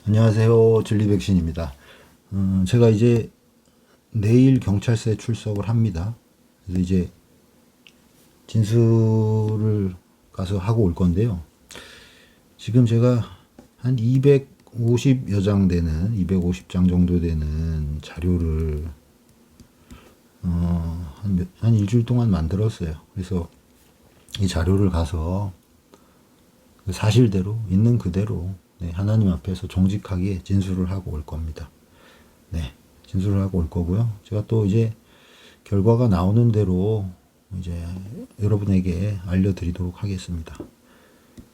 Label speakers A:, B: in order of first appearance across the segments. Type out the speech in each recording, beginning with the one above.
A: 안녕하세요. 진리백신입니다. 제가 이제 내일 경찰서에 출석을 합니다. 그래서 이제 진술을 가서 하고 올 건데요. 지금 제가 한 250여 장 되는, 250장 정도 되는 자료를 한 일주일 동안 만들었어요. 그래서 이 자료를 가서 그 사실대로 있는 그대로 하나님 앞에서 정직하게 진술을 하고 올 겁니다. 네, 진술을 하고 올 거고요. 제가 또 이제 결과가 나오는 대로 이제 여러분에게 알려드리도록 하겠습니다.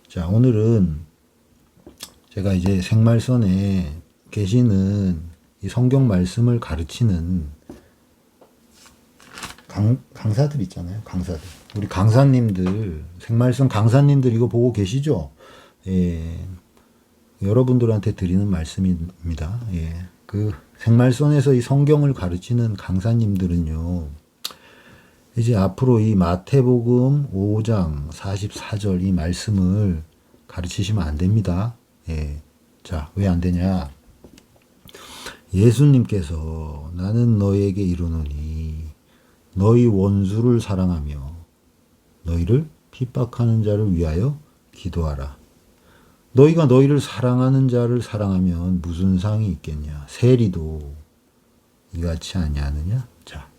A: 자, 오늘은 제가 이제 생말선에 계시는 이 성경 말씀을 가르치는 강사들 있잖아요. 강사들. 우리 강사님들, 생말선 강사님들 이거 보고 계시죠? 예, 여러분들한테 드리는 말씀입니다. 예, 그 생말선에서 이 성경을 가르치는 강사님들은요, 이제 앞으로 이 마태복음 5장 44절 이 말씀을 가르치시면 안 됩니다. 예. 자, 왜 안 되냐? 예수님께서 나는 너희에게 이르노니 너희 원수를 사랑하며 너희를 핍박하는 자를 위하여 기도하라. 너희가 너희를 사랑하는 자를 사랑하면 무슨 상이 있겠냐? 세리도 이같이 아니하느냐? 자,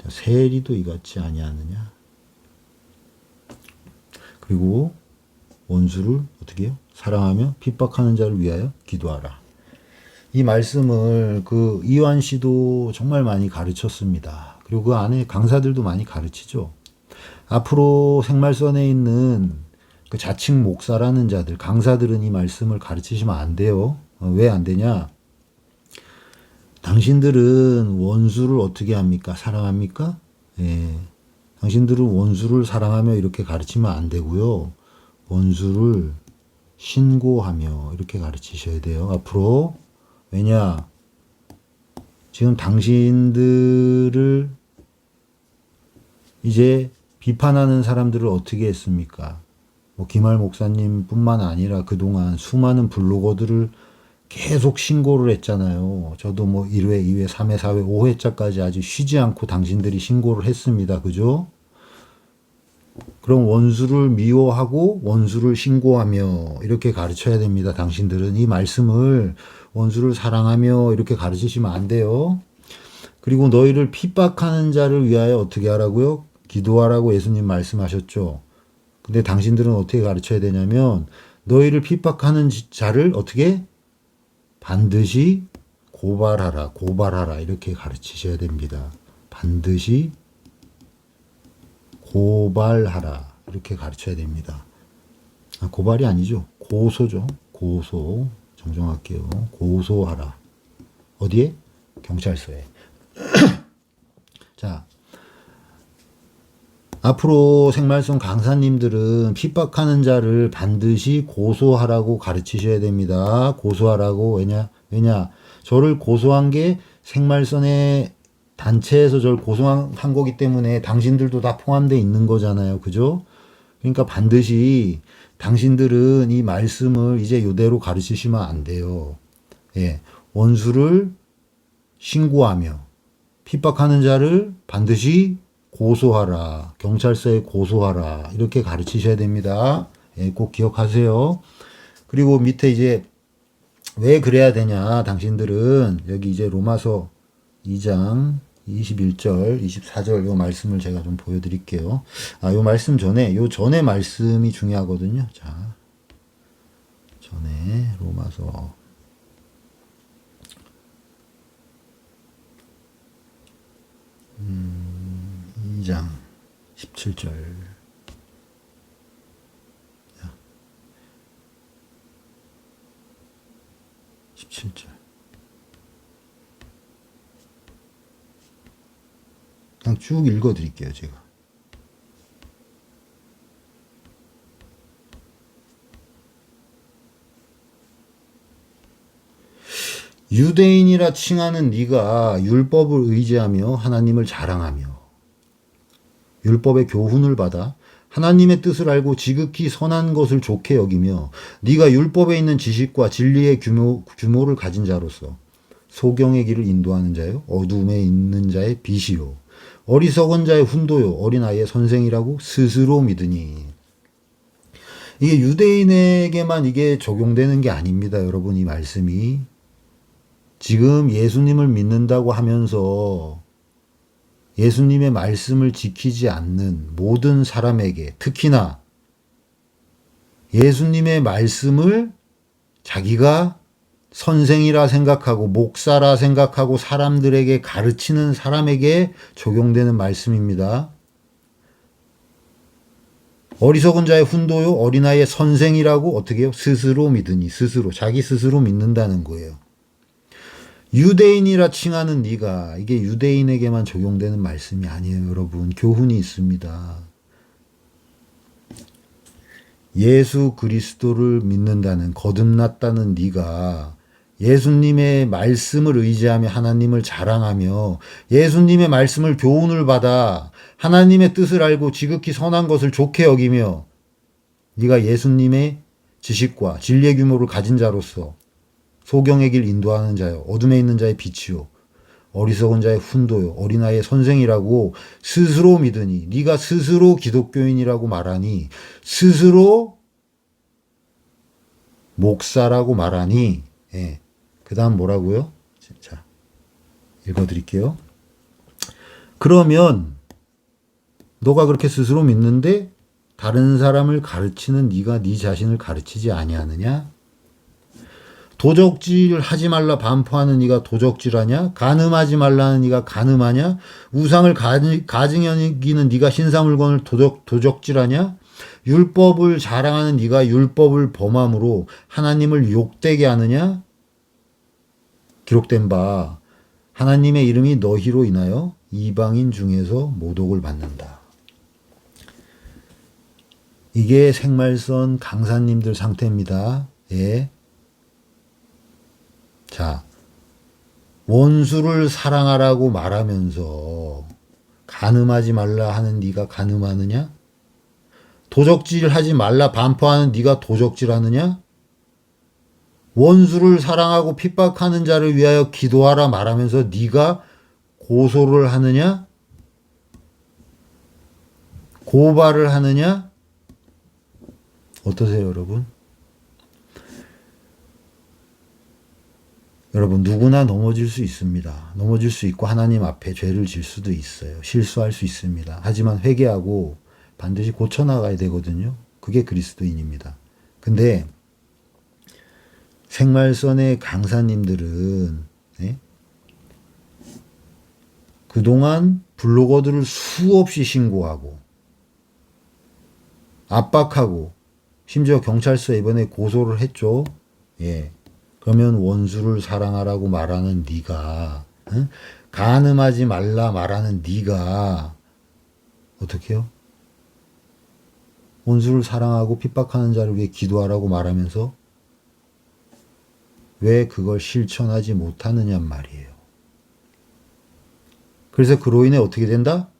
A: 세리도 이같이 아니하느냐? 그리고 원수를 어떻게 해요? 사랑하며 핍박하는 자를 위하여 기도하라. 이 말씀을 그 이완 씨도 정말 많이 가르쳤습니다. 그리고 그 안에 강사들도 많이 가르치죠. 앞으로 생말선에 있는 그 자칭 목사라는 자들, 강사들은 이 말씀을 가르치시면 안 돼요. 왜 안 되냐? 당신들은 원수를 어떻게 합니까? 사랑합니까? 예. 당신들은 원수를 사랑하며 이렇게 가르치면 안 되고요. 원수를 신고하며 이렇게 가르치셔야 돼요. 앞으로. 왜냐? 지금 당신들을 이제 비판하는 사람들을 어떻게 했습니까? 뭐 김할 목사님 뿐만 아니라 그동안 수많은 블로거들을 계속 신고를 했잖아요. 저도 뭐 1회, 2회, 3회, 4회, 5회차까지 아주 쉬지 않고 당신들이 신고를 했습니다. 그죠? 그럼 원수를 미워하고 원수를 신고하며 이렇게 가르쳐야 됩니다. 당신들은 이 말씀을 원수를 사랑하며 이렇게 가르치시면 안 돼요. 그리고 너희를 핍박하는 자를 위하여 어떻게 하라고요? 기도하라고 예수님 말씀하셨죠. 근데 당신들은 어떻게 가르쳐야 되냐면 너희를 핍박하는 자를 어떻게? 반드시 고발하라 이렇게 가르치셔야 됩니다. 반드시 고발하라 이렇게 가르쳐야 됩니다. 고발이 아니죠. 고소죠. 고소. 정정할게요. 고소하라. 어디에? 경찰서에. 자, 앞으로 생말선 강사님들은 핍박하는 자를 반드시 고소하라고 가르치셔야 됩니다. 고소하라고. 왜냐? 저를 고소한 게 생말선의 단체에서 저를 고소한 거기 때문에 당신들도 다 포함되어 있는 거잖아요. 그죠? 그러니까 반드시 당신들은 이 말씀을 이제 이대로 가르치시면 안 돼요. 예. 원수를 신고하며 핍박하는 자를 반드시 고소하라. 경찰서에 고소하라. 이렇게 가르치셔야 됩니다. 예, 꼭 기억하세요. 그리고 밑에 이제 왜 그래야 되냐. 당신들은 여기 이제 로마서 2장 21절, 24절 요 말씀을 제가 좀 보여드릴게요. 요 말씀 전에, 요 전에 말씀이 중요하거든요. 자, 전에 로마서 2장 17절. 17절. 그냥 쭉 읽어 드릴게요, 제가. 유대인이라 칭하는 네가 율법을 의지하며 하나님을 자랑하며 율법의 교훈을 받아 하나님의 뜻을 알고 지극히 선한 것을 좋게 여기며 네가 율법에 있는 지식과 진리의 규모를 가진 자로서 소경의 길을 인도하는 자요 어둠에 있는 자의 빛이요 어리석은 자의 훈도요 어린아이의 선생이라고 스스로 믿으니. 이게 유대인에게만 이게 적용되는 게 아닙니다. 여러분, 이 말씀이 지금 예수님을 믿는다고 하면서 예수님의 말씀을 지키지 않는 모든 사람에게, 특히나 예수님의 말씀을 자기가 선생이라 생각하고 목사라 생각하고 사람들에게 가르치는 사람에게 적용되는 말씀입니다. 어리석은 자의 훈도요 어린아이의 선생이라고 어떻게 해요? 스스로 믿으니. 스스로, 자기 스스로 믿는다는 거예요. 유대인이라 칭하는 네가, 이게 유대인에게만 적용되는 말씀이 아니에요. 여러분, 교훈이 있습니다. 예수 그리스도를 믿는다는, 거듭났다는 네가 예수님의 말씀을 의지하며 하나님을 자랑하며 예수님의 말씀을 교훈을 받아 하나님의 뜻을 알고 지극히 선한 것을 좋게 여기며 네가 예수님의 지식과 진리의 규모를 가진 자로서 소경의 길 인도하는 자요 어둠에 있는 자의 빛이요 어리석은 자의 훈도요 어린아이의 선생이라고 스스로 믿으니. 네가 스스로 기독교인이라고 말하니, 스스로 목사라고 말하니. 예. 그 다음 뭐라고요? 자, 읽어드릴게요. 그러면 너가 그렇게 스스로 믿는데 다른 사람을 가르치는 네가 네 자신을 가르치지 아니하느냐? 도적질 하지 말라 반포하는 네가 도적질하냐? 간음하지 말라는 네가 간음하냐? 우상을 가증 여기는 네가 신사물건을 도적질하냐? 율법을 자랑하는 네가 율법을 범함으로 하나님을 욕되게 하느냐? 기록된 바 하나님의 이름이 너희로 인하여 이방인 중에서 모독을 받는다. 이게 생말선 강사님들 상태입니다. 예. 자, 원수를 사랑하라고 말하면서 간음하지 말라 하는 네가 간음하느냐? 도적질하지 말라 반포하는 네가 도적질하느냐? 원수를 사랑하고 핍박하는 자를 위하여 기도하라 말하면서 네가 고소를 하느냐? 고발을 하느냐? 어떠세요, 여러분? 여러분, 누구나 넘어질 수 있습니다. 넘어질 수 있고 하나님 앞에 죄를 질 수도 있어요. 실수할 수 있습니다. 하지만 회개하고 반드시 고쳐나가야 되거든요. 그게 그리스도인입니다. 근데 생말선의 강사님들은 그동안 블로거들을 수없이 신고하고 압박하고 심지어 경찰서에 이번에 고소를 했죠. 예. 그러면 원수를 사랑하라고 말하는 네가, 간음하지 말라 말하는 네가 어떻게 해요? 원수를 사랑하고 핍박하는 자를 위해 기도하라고 말하면서 왜 그걸 실천하지 못하느냐 말이에요. 그래서 그로 인해 어떻게 된다?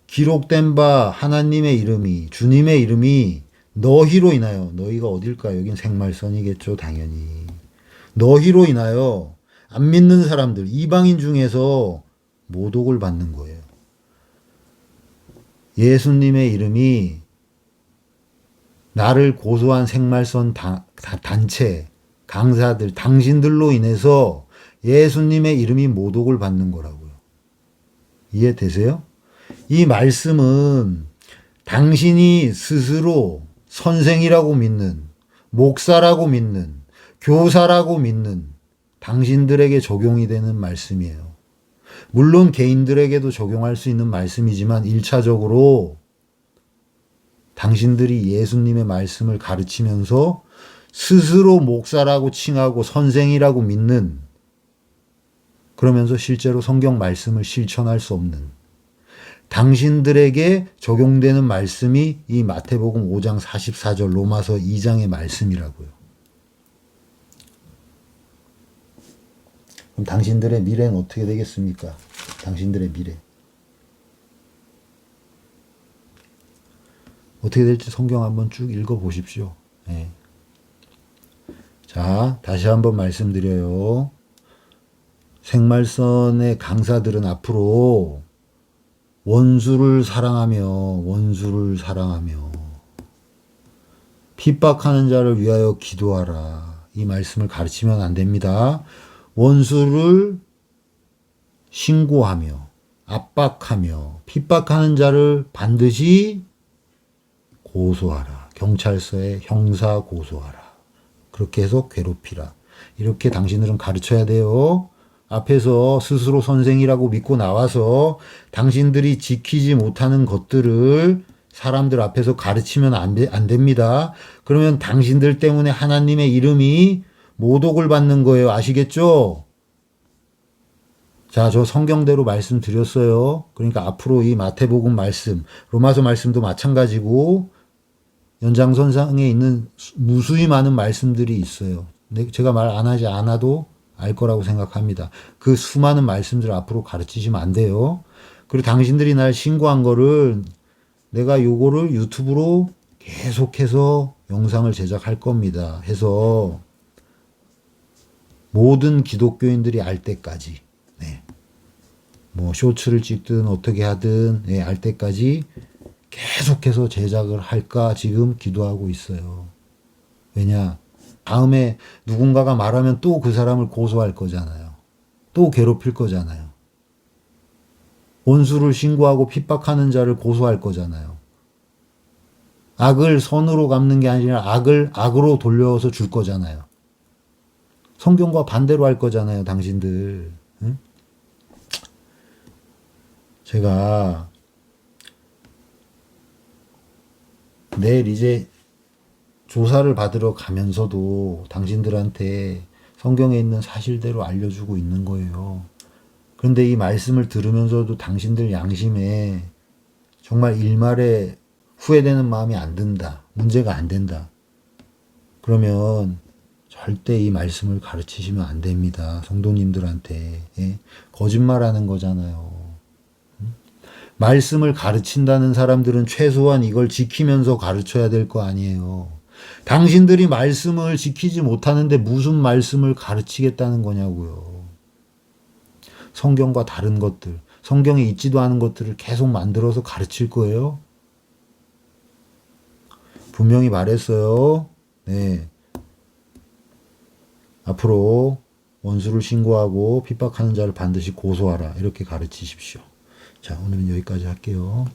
A: 기록된 바 하나님의 이름이, 주님의 이름이 너희로 인하여, 너희가 어딜까요? 여긴 생말선이겠죠, 당연히. 너희로 인하여 안 믿는 사람들, 이방인 중에서 모독을 받는 거예요. 예수님의 이름이 나를 고소한 생말선 단체, 강사들, 당신들로 인해서 예수님의 이름이 모독을 받는 거라고요. 이해되세요? 이 말씀은 당신이 스스로 선생이라고 믿는, 목사라고 믿는, 교사라고 믿는 당신들에게 적용이 되는 말씀이에요. 물론 개인들에게도 적용할 수 있는 말씀이지만 1차적으로 당신들이 예수님의 말씀을 가르치면서 스스로 목사라고 칭하고 선생이라고 믿는, 그러면서 실제로 성경 말씀을 실천할 수 없는 당신들에게 적용되는 말씀이 이 마태복음 5장 44절, 로마서 2장의 말씀이라고요. 그럼 당신들의 미래는 어떻게 되겠습니까? 당신들의 미래. 어떻게 될지 성경 한번 쭉 읽어 보십시오. 예. 자, 다시 한번 말씀드려요. 생말선의 강사들은 앞으로 원수를 사랑하며 핍박하는 자를 위하여 기도하라. 이 말씀을 가르치면 안 됩니다. 원수를 신고하며 압박하며 핍박하는 자를 반드시 고소하라. 경찰서에 형사 고소하라. 그렇게 해서 괴롭히라. 이렇게 당신들은 가르쳐야 돼요. 앞에서 스스로 선생이라고 믿고 나와서 당신들이 지키지 못하는 것들을 사람들 앞에서 가르치면 안 됩니다. 그러면 당신들 때문에 하나님의 이름이 모독을 받는 거예요. 아시겠죠? 자, 저 성경대로 말씀드렸어요. 그러니까 앞으로 이 마태복음 말씀, 로마서 말씀도 마찬가지고 연장선상에 있는 무수히 많은 말씀들이 있어요. 제가 말 안 하지 않아도 알 거라고 생각합니다. 그 수많은 말씀들을 앞으로 가르치시면 안 돼요. 그리고 당신들이 날 신고한 거를 내가 요거를 유튜브로 계속해서 영상을 제작할 겁니다. 해서 모든 기독교인들이 알 때까지, 네. 뭐 쇼츠를 찍든 어떻게 하든 알 때까지 계속해서 제작을 할까 지금 기도하고 있어요. 왜냐? 다음에 누군가가 말하면 또 그 사람을 고소할 거잖아요. 또 괴롭힐 거잖아요. 원수를 신고하고 핍박하는 자를 고소할 거잖아요. 악을 선으로 갚는 게 아니라 악을 악으로 돌려서 줄 거잖아요. 성경과 반대로 할 거잖아요, 당신들. 응? 제가 내일 이제 조사를 받으러 가면서도 당신들한테 성경에 있는 사실대로 알려주고 있는 거예요. 그런데 이 말씀을 들으면서도 당신들 양심에 정말 일말에 후회되는 마음이 안 든다. 문제가 안 된다. 그러면 절대 이 말씀을 가르치시면 안 됩니다. 성도님들한테. 예? 거짓말하는 거잖아요. 말씀을 가르친다는 사람들은 최소한 이걸 지키면서 가르쳐야 될 거 아니에요. 당신들이 말씀을 지키지 못하는데 무슨 말씀을 가르치겠다는 거냐고요. 성경과 다른 것들, 성경에 있지도 않은 것들을 계속 만들어서 가르칠 거예요. 분명히 말했어요. 네. 앞으로 원수를 신고하고 핍박하는 자를 반드시 고소하라. 이렇게 가르치십시오. 자, 오늘은 여기까지 할게요.